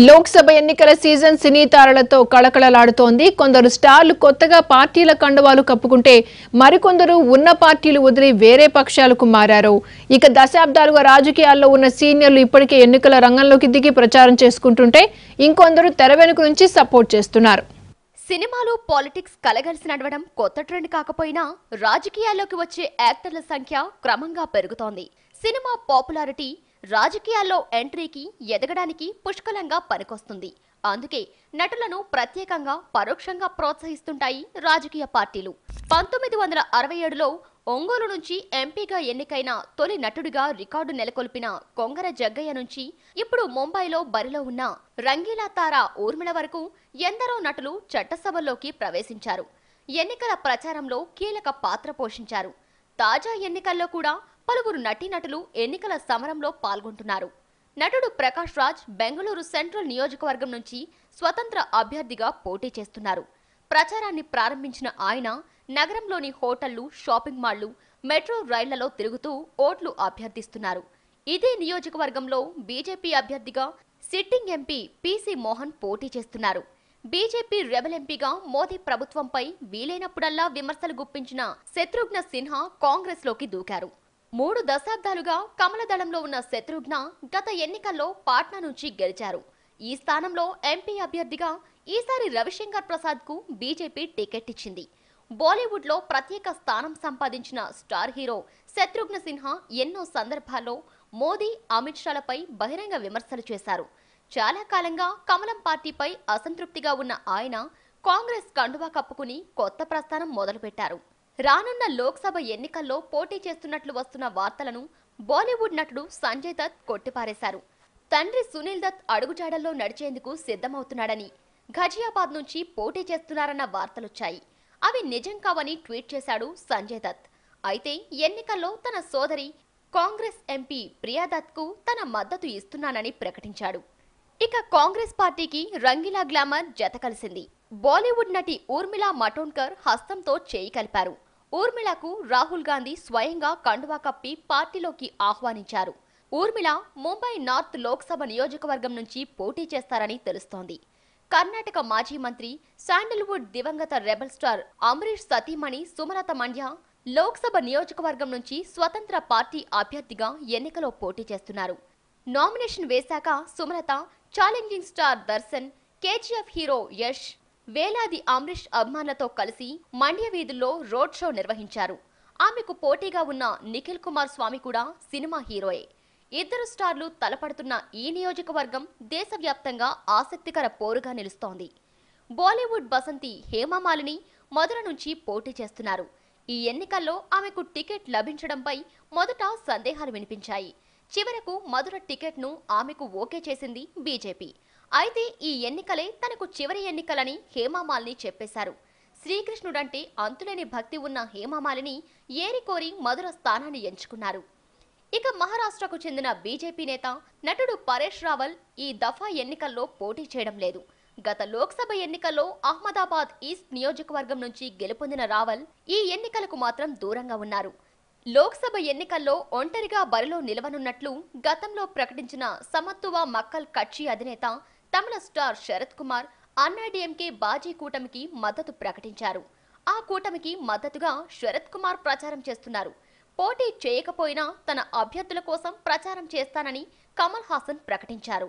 లోక్సభ ఎన్నికల సీజన్ సినీ తారలతో కళకళలాడుతోంది. కొందరు స్టార్లు కొత్తగా పార్టీల కండువాలు కప్పుకుంటే మరికొందరు ఉన్న పార్టీలు వదిలి వేరే పక్షాలకు మారారు. ఇక దశాబ్దాలుగా రాజకీయాల్లో ఉన్న సీనియర్లు ఇప్పటికే ఎన్నికల రంగంలోకి దిగి ప్రచారం చేసుకుంటుంటే ఇంకొందరు తెర వెనుక నుంచి సపోర్ట్ చేస్తున్నారు. సినిమాలు పాలిటిక్స్ కలగలిసి నడవడం కొత్త ట్రెండ్ కాకపోయినా రాజకీయాల్లోకి వచ్చే యాక్టర్ల సంఖ్య క్రమంగా పెరుగుతోంది. సినిమా పాపులారిటీ రాజకీయాల్లో ఎంట్రీకి ఎదగడానికి పుష్కలంగా పనికొస్తుంది. అందుకే నటులను ప్రత్యేకంగా పరోక్షంగా ప్రోత్సహిస్తుంటాయి రాజకీయ పార్టీలు. 1967లో ఒంగోలు నుంచి ఎంపీగా ఎన్నికైన తొలి నటుడిగా రికార్డు నెలకొల్పిన కొంగర జగ్గయ్య నుంచి ఇప్పుడు ముంబైలో బరిలో ఉన్న రంగీలా తార ఊర్మిళ వరకు ఎందరో నటులు చట్టసభల్లోకి ప్రవేశించారు. ఎన్నికల ప్రచారంలో కీలక పాత్ర పోషించారు. తాజా ఎన్నికల్లో కూడా పలువురు నటీనటులు ఎన్నికల సమరంలో పాల్గొంటున్నారు. నటుడు ప్రకాష్ రాజ్ బెంగళూరు సెంట్రల్ నియోజకవర్గం నుంచి స్వతంత్ర అభ్యర్థిగా పోటీ చేస్తున్నారు. ప్రచారాన్ని ప్రారంభించిన ఆయన నగరంలోని హోటళ్లు, షాపింగ్ మాళ్లు, మెట్రో రైళ్లలో తిరుగుతూ ఓట్లు అభ్యర్థిస్తున్నారు. ఇదే నియోజకవర్గంలో బీజేపీ అభ్యర్థిగా సిట్టింగ్ ఎంపీ పీసీ మోహన్ పోటీ చేస్తున్నారు. బీజేపీ రెబల్ ఎంపీగా మోదీ ప్రభుత్వంపై వీలైనప్పుడల్లా విమర్శలు గుప్పించిన శత్రుఘ్న సిన్హా కాంగ్రెస్ లోకి దూకారు. 3 దశాబ్దాలుగా కమలదళంలో ఉన్న శత్రుఘ్న గత ఎన్నికల్లో పాట్నా నుంచి గెలిచారు. ఈ స్థానంలో ఎంపీ అభ్యర్థిగా ఈసారి రవిశంకర్ ప్రసాద్ కు బీజేపీ టికెట్ ఇచ్చింది. బాలీవుడ్ లో ప్రత్యేక స్థానం సంపాదించిన స్టార్ హీరో శత్రుఘ్న సిన్హా ఎన్నో సందర్భాల్లో మోదీ, అమిత్ షాలపై బహిరంగ విమర్శలు చేశారు. చాలా కాలంగా కమలం పార్టీపై అసంతృప్తిగా ఉన్న ఆయన కాంగ్రెస్ కండువా కప్పుకుని కొత్త ప్రస్థానం మొదలుపెట్టారు. రానున్న లోక్సభ ఎన్నికల్లో పోటీ చేస్తున్నట్లు వస్తున్న వార్తలను బాలీవుడ్ నటుడు సంజయ్ దత్ కొట్టిపారేశారు. తండ్రి సునీల్ దత్ అడుగుజాడల్లో నడిచేందుకు సిద్ధమవుతున్నాడని, ఘజియాబాద్ నుంచి పోటీ చేస్తున్నారన్న వార్తలొచ్చాయి. అవి నిజం కావని ట్వీట్ చేశాడు సంజయ్ దత్. అయితే ఎన్నికల్లో తన సోదరి కాంగ్రెస్ ఎంపీ ప్రియా దత్ కు తన మద్దతు ఇస్తున్నానని ప్రకటించాడు. ఇక కాంగ్రెస్ పార్టీకి రంగీలా గ్లామర్ జత కలిసింది. బాలీవుడ్ నటి ఊర్మిళ మటోండ్కర్ హస్తంతో చేయి కలిపారు. ఊర్మిళకు రాహుల్ గాంధీ స్వయంగా కండువా కప్పి పార్టీలోకి ఆహ్వానించారు. ఊర్మిళ ముంబై నార్త్ లోక్సభ నియోజకవర్గం నుంచి పోటీ చేస్తారని తెలుస్తోంది. కర్ణాటక మాజీ మంత్రి, శాండల్వుడ్ దివంగత రెబల్ స్టార్ అమరీష్ సతీమణి సుమలత మండ్య లోక్సభ నియోజకవర్గం నుంచి స్వతంత్ర పార్టీ అభ్యర్థిగా ఎన్నికలో పోటీ చేస్తున్నారు. నామినేషన్ వేశాక Sumalatha challenging star Darshan, KGF hero Yash, వేలాది అమరీష్ అభిమానులతో కలిసి మండ్య వీధుల్లో రోడ్ షో నిర్వహించారు. ఆమెకు పోటీగా ఉన్న నిఖిల్ కుమార్ స్వామి కూడా సినిమా హీరోయే. ఇద్దరు స్టార్లు తలపడుతున్న ఈ నియోజకవర్గం దేశవ్యాప్తంగా ఆసక్తికర పోరుగా నిలుస్తోంది. బాలీవుడ్ బసంతి హేమమాలిని మొదల నుంచి పోటీ చేస్తున్నారు. ఈ ఎన్నికల్లో ఆమెకు టికెట్ లభించడంపై మొదట సందేహాలు వినిపించాయి. చివరకు మధుర టికెట్ను ఆమెకు ఓకే చేసింది బీజేపీ. అయితే ఈ ఎన్నికలే తనకు చివరి ఎన్నికలని హేమమాలిని చెప్పేశారు. శ్రీకృష్ణుడంటే అంతులేని భక్తి ఉన్న హేమమాలిని ఏరికోరి మధుర స్థానాన్ని ఎంచుకున్నారు. ఇక మహారాష్ట్రకు చెందిన బీజేపీ నేత, నటుడు పరేష్ రావల్ ఈ దఫా ఎన్నికల్లో పోటీ చేయడం లేదు. గత లోక్సభ ఎన్నికల్లో అహ్మదాబాద్ ఈస్ట్ నియోజకవర్గం నుంచి గెలుపొందిన రావల్ ఈ ఎన్నికలకు మాత్రం దూరంగా ఉన్నారు. లోక్సభ ఎన్నికల్లో ఒంటరిగా బరిలో నిలవనున్నట్లు గతంలో ప్రకటించిన సమత్తువ మక్కల్ కక్షి అధినేత తమిళ స్టార్ శరత్ కుమార్ అన్నాడీఎంకే బాజీ కూటమికి మద్దతు ప్రకటించారు. ఆ కూటమికి మద్దతుగా శరత్ కుమార్ ప్రచారం చేస్తున్నారు. పోటీ చేయకపోయినా తన అభ్యర్థుల కోసం ప్రచారం చేస్తానని కమల్ హాసన్ ప్రకటించారు.